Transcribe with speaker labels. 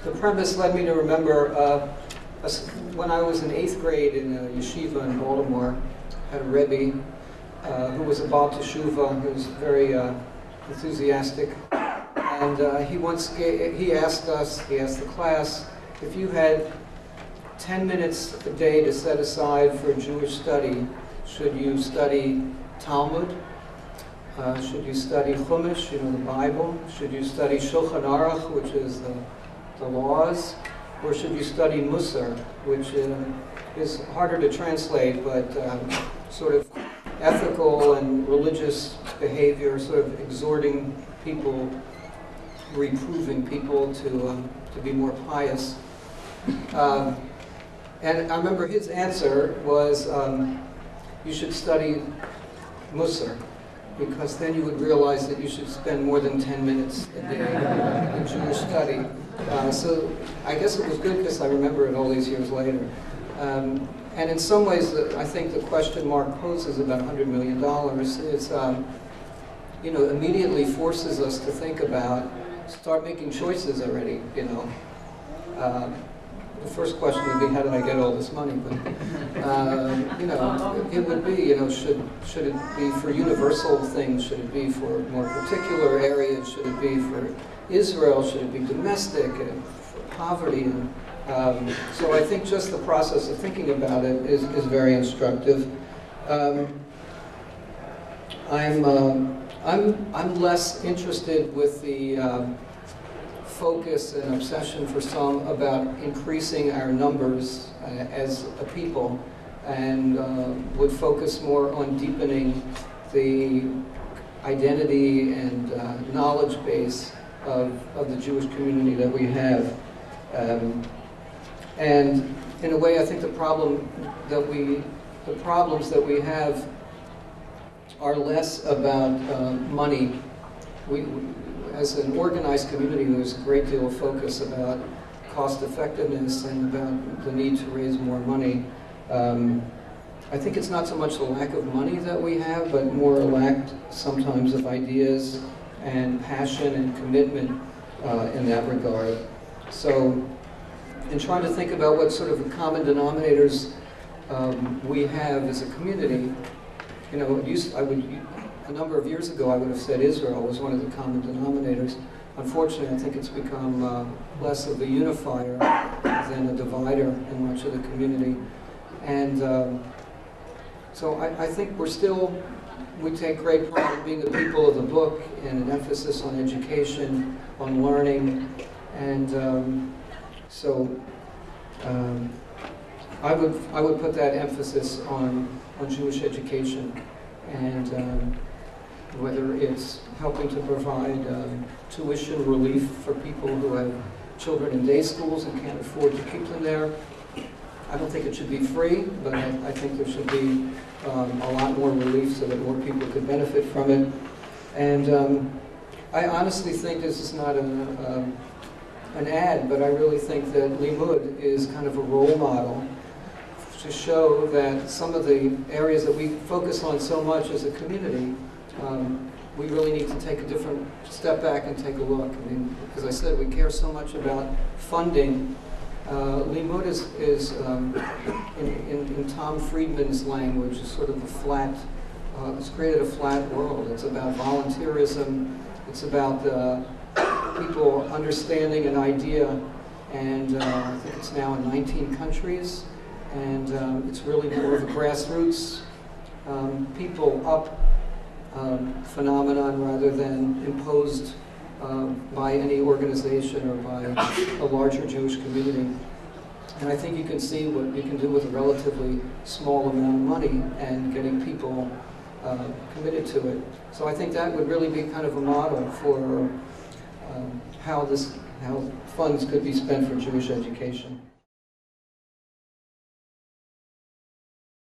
Speaker 1: the premise led me to remember when I was in 8th grade in a yeshiva in Baltimore, had a Rebbe who was a Baal Teshuvah, who was very enthusiastic, and he asked the class, if you had 10 minutes a day to set aside for Jewish study, should you study Talmud? Should you study Chumash, the Bible? Should you study Shulchan Aruch, which is the laws? Or should you study Musar, which is harder to translate, but sort of ethical and religious behavior, sort of exhorting people, reproving people to be more pious. And I remember his answer was, you should study Musar, because then you would realize that you should spend more than 10 minutes a day in Jewish study. So I guess it was good because I remember it all these years later. And in some ways, I think the question Mark poses about $100 million is, immediately forces us to think about, start making choices already, The first question would be, how did I get all this money? But, it would be, should it be for universal things? Should it be for more particular areas? Should it be for Israel? Should it be domestic and for poverty? And so I think just the process of thinking about it is very instructive. I'm less interested with the focus and obsession for some about increasing our numbers as a people, and would focus more on deepening the identity and knowledge base of the Jewish community that we have. And in a way, I think the problems that we have are less about money. As an organized community, there's a great deal of focus about cost effectiveness and about the need to raise more money. I think it's not so much the lack of money that we have, but more a lack sometimes of ideas and passion and commitment in that regard. So in trying to think about what sort of common denominators we have as a community, a number of years ago, I would have said Israel was one of the common denominators. Unfortunately, I think it's become less of a unifier than a divider in much of the community. And so I think we take great pride in being the people of the book, and an emphasis on education, on learning. And I would put that emphasis on Jewish education, and whether it's helping to provide tuition relief for people who have children in day schools and can't afford to keep them there. I don't think it should be free, but I think there should be a lot more relief so that more people could benefit from it. And I honestly think this is not an ad, but I really think that Limud is kind of a role model to show that some of the areas that we focus on so much as a community, we really need to take a different step back and take a look. I mean, as I said, we care so much about funding. Limud is in Tom Friedman's language, is sort of a flat, it's created a flat world. It's about volunteerism, it's about people understanding an idea, and I think it's now in 19 countries, and it's really more of a grassroots, people up phenomenon rather than imposed by any organization or by a larger Jewish community. And I think you can see what you can do with a relatively small amount of money and getting people committed to it. So I think that would really be kind of a model for how funds could be spent for Jewish education.